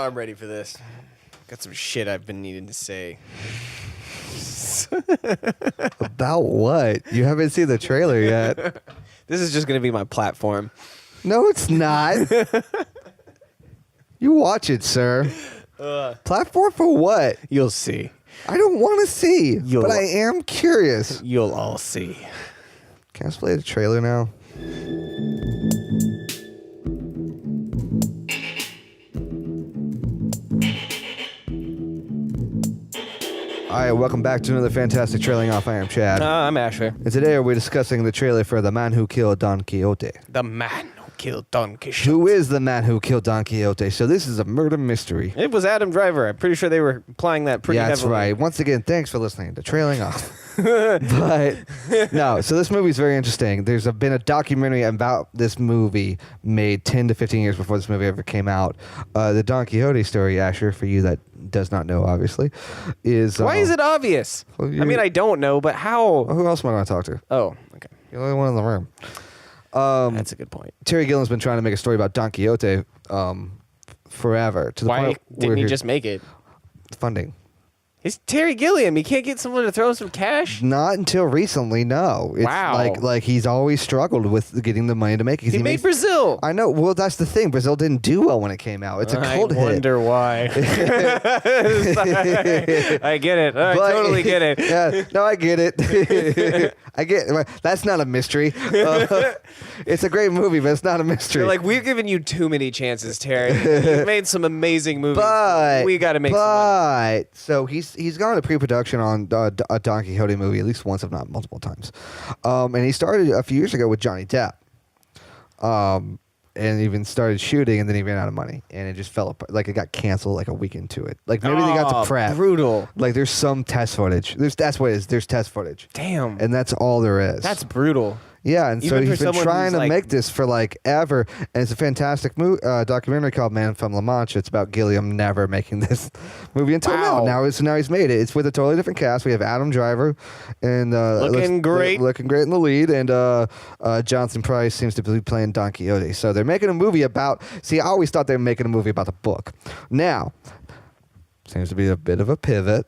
I'm ready for this. Got some shit I've been needing to say. About what? You haven't seen the trailer yet. This is just going to be my platform. No, it's not. You watch it, sir. Platform for what? You'll see. I don't want to see, but I am curious. You'll all see. Can I just play the trailer now? All right, welcome back to another fantastic Trailing Off. I am Chad. I'm Asher. And today we're discussing the trailer for The Man Who Killed Don Quixote. The man who killed Don Quixote. Who is the man who killed Don Quixote? So this is a murder mystery. It was Adam Driver. I'm pretty sure they were applying that pretty heavily. Yeah, that's right. Once again, thanks for listening to Trailing Off. But no, so this movie is very interesting. There's been a documentary about this movie made 10 to 15 years before this movie ever came out. The Don Quixote story, Asher, for you that does not know, obviously, is... Why is it obvious? Well, I mean, I don't know, but how? Who else am I going to talk to? Oh, okay. You're the only one in the room. That's a good point. Terry Gilliam's been trying to make a story about Don Quixote forever. To the Why point didn't where he just make it? Funding. It's Terry Gilliam. He can't get someone to throw him some cash? Not until recently, no. It's Wow. like he's always struggled with getting the money to make it. He made Brazil. I know. Well, that's the thing. Brazil didn't do well when it came out. It's a cult hit. I wonder why. I get it. I totally get it. Yeah, no, I get it. I get it. That's not a mystery. It's a great movie, but it's not a mystery. You're like, we've given you too many chances, Terry. You've made some amazing movies. But we got to make some money. So he's gone to pre-production on a Don Quixote movie at least once, if not multiple times. And he started a few years ago with Johnny Depp. And even started shooting, and then he ran out of money, and it just fell apart. Like it got canceled like a week into it. Like maybe they got to prep. Brutal. Like there's some test footage. That's what it is. There's test footage. Damn. And that's all there is. That's brutal. Yeah, and so Even he's for been someone trying who's to like- make this for like ever, and it's a fantastic documentary called Man from La Mancha. It's about Gilliam never making this movie until Wow. now. Now he's made it. It's with a totally different cast. We have Adam Driver, and Looking great in the lead, and Jonathan Pryce seems to be playing Don Quixote. So they're making a movie about. See, I always thought they were making a movie about the book. Now seems to be a bit of a pivot.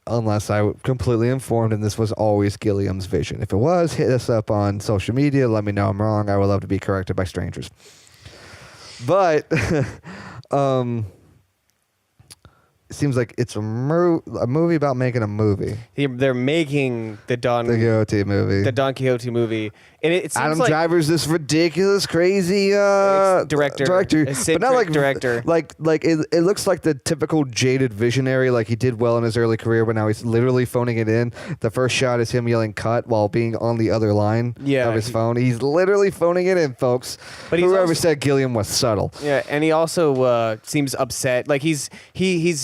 Unless I was completely informed and this was always Gilliam's vision. If it was, hit us up on social media. Let me know I'm wrong. I would love to be corrected by strangers. But it seems like it's a movie about making a movie. They're making the Don Quixote movie. The Don Quixote movie. And it seems Adam like Driver's this ridiculous, crazy director. A Sid but not like director. Like it looks like the typical jaded visionary. Like he did well in his early career, but now he's literally phoning it in. The first shot is him yelling "cut" while being on the other line of his phone. He's literally phoning it in, folks. But whoever said Gilliam was subtle. Yeah, and he also seems upset. Like he's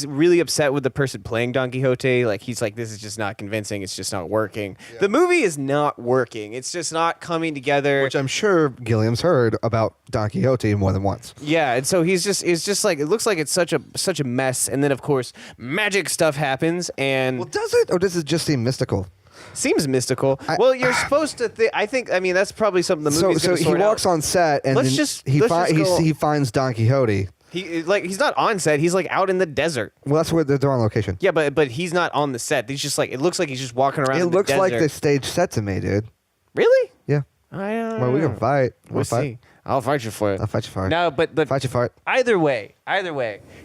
really upset with the person playing Don Quixote. Like he's like, this is just not convincing. It's just not working. Yeah. The movie is not working. It's just not coming together. Which I'm sure Gilliam's heard about Don Quixote more than once. Yeah, and so it's just like, it looks like it's such a mess. And then of course magic stuff happens. And well, does it, or does it just seem mystical? Seems mystical. Well, you're supposed to think. I mean, that's probably something the movie's going to sort out. So he walks on set, and he finds Don Quixote. He's not on set. He's like out in the desert. Well, that's where they're on location. Yeah, but he's not on the set. He's just like, it looks like he's just walking around. It looks like the stage set to me, dude. Really? Yeah. Well, we can fight. We'll see. I'll fight you for it. I'll fight you for it. No, but fight you for it. Either way,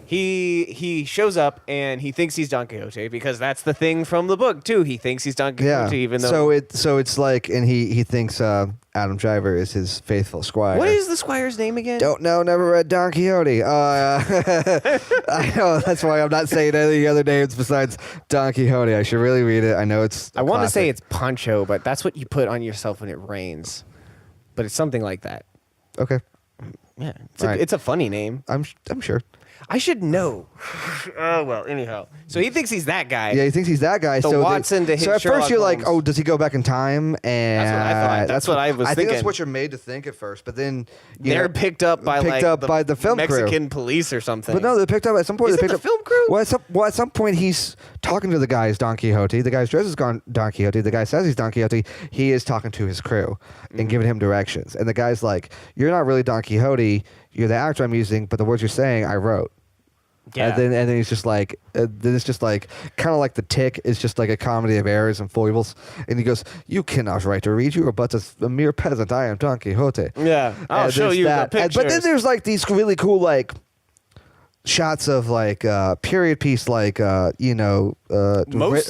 he shows up and he thinks he's Don Quixote because that's the thing from the book too. He thinks he's Don Quixote, even though so it's like, and he thinks Adam Driver is his faithful squire. What is the squire's name again? Don't know. Never read Don Quixote. I know, that's why I'm not saying any other names besides Don Quixote. I should really read it. I know it's. I want to say it's Poncho, but that's what you put on yourself when it rains. But it's something like that. Okay. Yeah, it's a funny name. I'm sure. I should know. Oh, well, anyhow. So he thinks he's that guy. Yeah, he thinks he's that guy. So Watson to hit So at Sherlock first you're Holmes. like, oh, does he go back in time? And that's what I thought. That's what I was I think thinking. that's what you're made to think at first, but then they're picked up by the film Mexican crew. police or something. But no, they're picked up at some point. Is it the film crew? Well, at some point he's talking to the guy as Don Quixote. The guy's dressed as Don Quixote. The guy says he's Don Quixote. He is talking to his crew and giving him directions. And the guy's like, "You're not really Don Quixote. you're the actor I'm using, but the words you're saying I wrote. Yeah. And then he's just like, then it's just like, kind of like The Tick is just like a comedy of errors and foibles. And he goes, you cannot write or read, you are but a mere peasant. I am Don Quixote. Yeah, I'll show you the pictures. But then there's like these really cool like shots of like period piece, like Most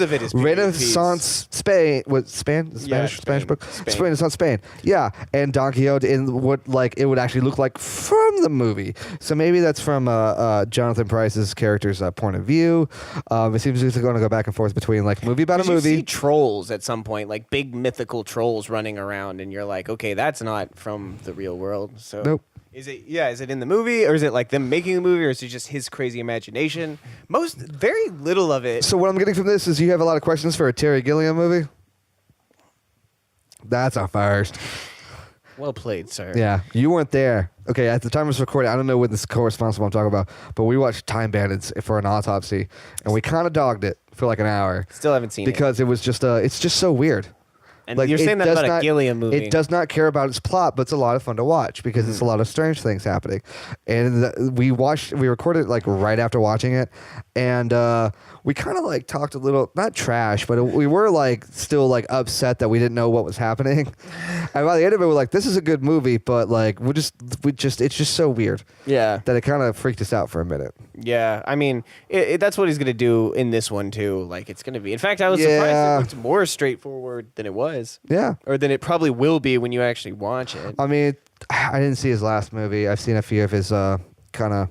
of it is period Renaissance Spain. What Spain? Spanish book. Spain. Renaissance Spain. Yeah, and Don Quixote in what like it would actually look like from the movie. So maybe that's from Jonathan Pryce's character's point of view. It seems it's going to go back and forth between like movie about a movie. You see trolls at some point, like big mythical trolls running around, and you're like, okay, that's not from the real world. So Nope. Is it? Yeah. Is it in the movie, or is it like them making the movie, or is it just his crazy imagination? Very little of it. So what I'm getting from this is you have a lot of questions for a Terry Gilliam movie. That's a first. Well played, sir. Yeah, you weren't there. Okay, at the time of this recording, I don't know what this corresponds to what I'm talking about, but we watched Time Bandits for an autopsy, and we kind of dogged it for like an hour. Still haven't seen it. Because it was just, it's just so weird. And you're saying that about a Gilliam movie. It does not care about its plot, but it's a lot of fun to watch because it's a lot of strange things happening. And we recorded it like right after watching it, and we kind of like talked a little, not trash, but we were like still like upset that we didn't know what was happening. And by the end of it, we're like, this is a good movie, but like it's just so weird. Yeah. That it kind of freaked us out for a minute. Yeah, I mean, that's what he's gonna do in this one too. Like, it's gonna be. In fact, I was surprised it looked more straightforward than it was. Yeah. Or than it probably will be when you actually watch it. I mean, I didn't see his last movie. I've seen a few of his kind of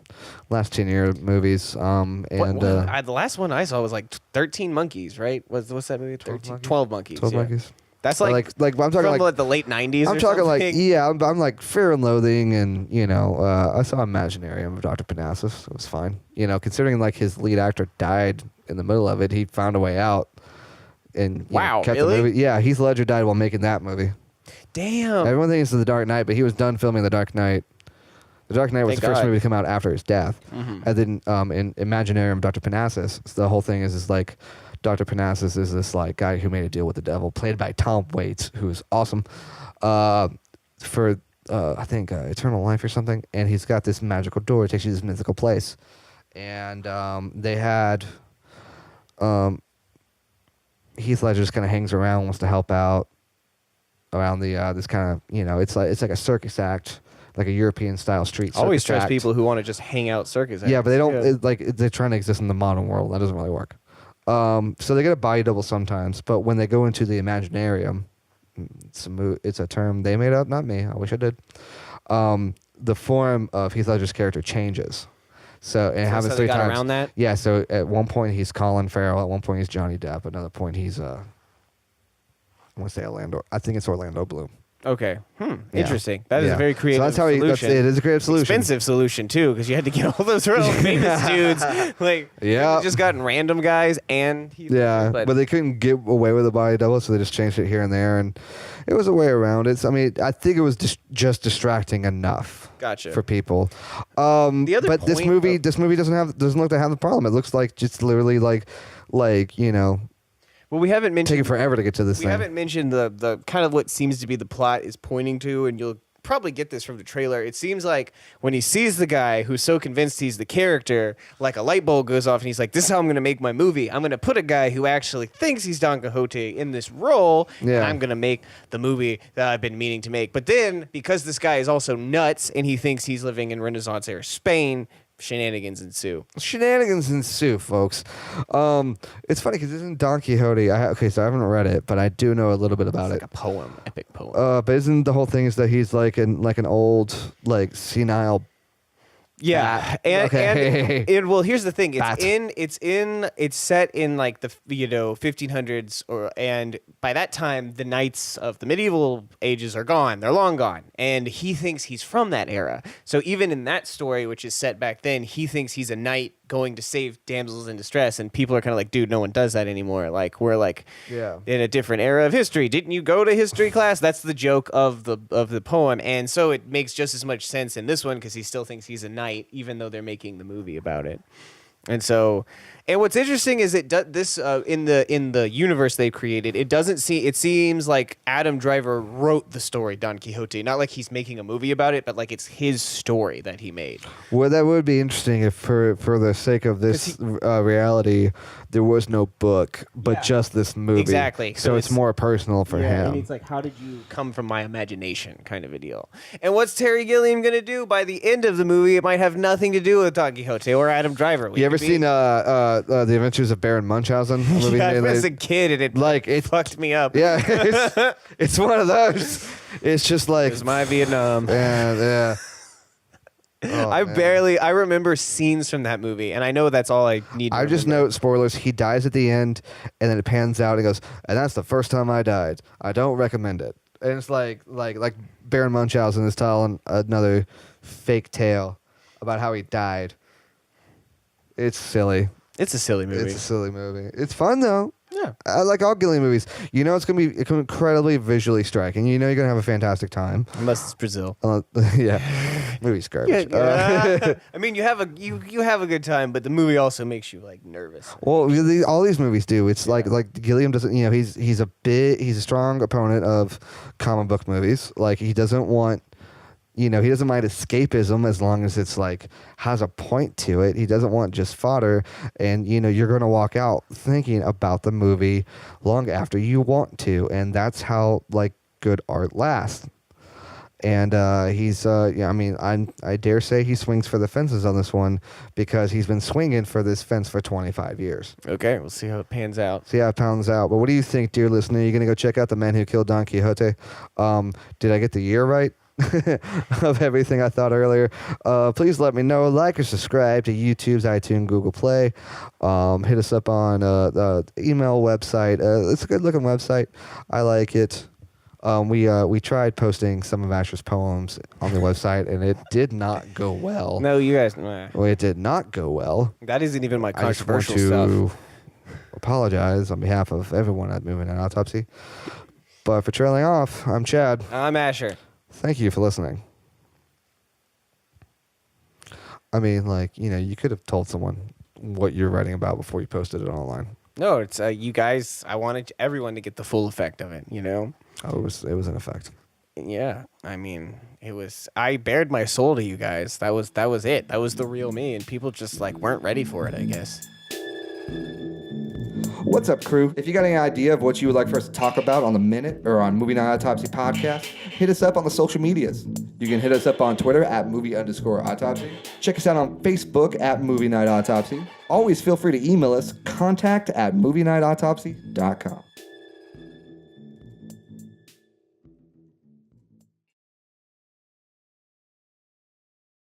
last 10-year movies. The last one I saw was like 13 Monkeys, right? What's that movie? 12 Monkeys. 12 Monkeys. That's like I'm talking from like the late 90s. I'm or talking something. like I'm like Fear and Loathing, and I saw Imaginarium of Dr. Parnassus. It was fine. Considering like his lead actor died in the middle of it, he found a way out and kept really? the movie. Yeah, Heath Ledger died while making that movie. Damn. Everyone thinks it's The Dark Knight, but he was done filming The Dark Knight. The Dark Knight was the first movie to come out after his death. Mm-hmm. And then in Imaginarium, Dr. Parnassus, the whole thing is like Dr. Parnassus is this like guy who made a deal with the devil, played by Tom Waits, who's awesome, for I think eternal life or something. And he's got this magical door that takes you to this mythical place. And they had Heath Ledger just kind of hangs around, wants to help out around the this kind of it's like a circus act. Like a European style street circus Always trust act. people who want to just hang out circus acts. Yeah, but they don't they're trying to exist in the modern world. That doesn't really work. So they get a body double sometimes, but when they go into the Imaginarium, it's a term they made up, not me. I wish I did. The form of Heath Ledger's character changes. So it happens 3 times. Around that? Yeah. So at one point he's Colin Farrell. At one point he's Johnny Depp. At another point he's I want to say Orlando. I think it's Orlando Bloom. Okay. Yeah. Interesting. That is a very creative So that's how solution. it is a creative solution. Expensive solution too, because you had to get all those real famous dudes. Like, yeah, just gotten random guys and but they couldn't get away with a body double, so they just changed it here and there, and it was a way around it. I mean, I think it was just distracting enough. Gotcha. For people. The other but this movie doesn't look to have the problem. It looks like just literally like Well, we haven't mentioned taking forever to get to this thing. We haven't mentioned the kind of what seems to be the plot is pointing to, and you'll probably get this from the trailer. It seems like when he sees the guy who's so convinced he's the character, like a light bulb goes off, and he's like, "This is how I'm going to make my movie. I'm going to put a guy who actually thinks he's Don Quixote in this role, and I'm going to make the movie that I've been meaning to make." But then, because this guy is also nuts, and he thinks he's living in Renaissance era Spain, shenanigans ensue, folks. It's funny because isn't Don Quixote? So I haven't read it, but I do know a little bit about it. Like a poem, epic poem. But isn't the whole thing is that he's like an old senile. Yeah, and well, here's the thing: it's set in like the 1500s, and by that time the knights of the medieval ages are gone; they're long gone, and he thinks he's from that era. So even in that story, which is set back then, he thinks he's a knight going to save damsels in distress, and people are kind of like, dude, no one does that anymore. Like, we're like in a different era of history. Didn't you go to history class? That's the joke of the poem, and so it makes just as much sense in this one because he still thinks he's a knight, even though they're making the movie about it. And so, and what's interesting is this in the universe they've created, it seems like Adam Driver wrote the story Don Quixote, not like he's making a movie about it, but like it's his story that he made. Well, that would be interesting if for the sake of this reality, there was no book, but just this movie. Exactly. So it's more personal for him. And it's like, how did you come from my imagination kind of a deal. And what's Terry Gilliam going to do by the end of the movie? It might have nothing to do with Don Quixote or Adam Driver. You ever seen The Adventures of Baron Munchausen? Yeah, as a kid, and it fucked me up. Yeah, it's one of those. It's just like... It was my Vietnam. Yeah. Oh, I remember scenes from that movie, and I know that's all I need to I just note, spoilers, he dies at the end, and then it pans out, and goes, and that's the first time I died. I don't recommend it. And it's like Baron Munchausen is telling another fake tale about how he died. It's silly. It's a silly movie. It's a silly movie. It's fun, though. Yeah. I like all Gilliam movies. You know it's going to be incredibly visually striking. You know you're going to have a fantastic time. Unless it's Brazil. Yeah. Movie's garbage. I mean, you have a good time, but the movie also makes you like nervous. Well, all these movies do. It's like Gilliam doesn't. You know, he's a strong opponent of comic book movies. Like he doesn't want. You know, he doesn't mind escapism as long as it's like has a point to it. He doesn't want just fodder. And, you know, you're going to walk out thinking about the movie long after you want to. And that's how, like, good art lasts. And I dare say he swings for the fences on this one because he's been swinging for this fence for 25 years. Okay, we'll see how it pans out. But what do you think, dear listener? You're going to go check out The Man Who Killed Don Quixote? Did I get the year right? Of everything I thought earlier. Please let me know. Like or subscribe to YouTube's iTunes, Google Play. Hit us up on the email website. It's a good looking website. I like it. We tried posting some of Asher's poems on the website, and it did not go well. No, you guys. Well, it did not go well. That isn't even my controversial I just want to stuff. apologize on behalf of everyone at Moving on Autopsy. But for trailing off, I'm Chad. I'm Asher. Thank you for listening. I mean, like, you know, you could have told someone what you're writing about before you posted it online. No, it's you guys. I wanted everyone to get the full effect of it. You know. Oh, it was an effect. Yeah, I mean, it was. I bared my soul to you guys. That was it. That was the real me, and people just like weren't ready for it, I guess. What's up, crew? If you got any idea of what you would like for us to talk about on The Minute or on Movie Night Autopsy Podcast, hit us up on the social medias. You can hit us up on Twitter at movie_autopsy. Check us out on Facebook at Movie Night Autopsy. Always feel free to email us, contact@movienightautopsy.com.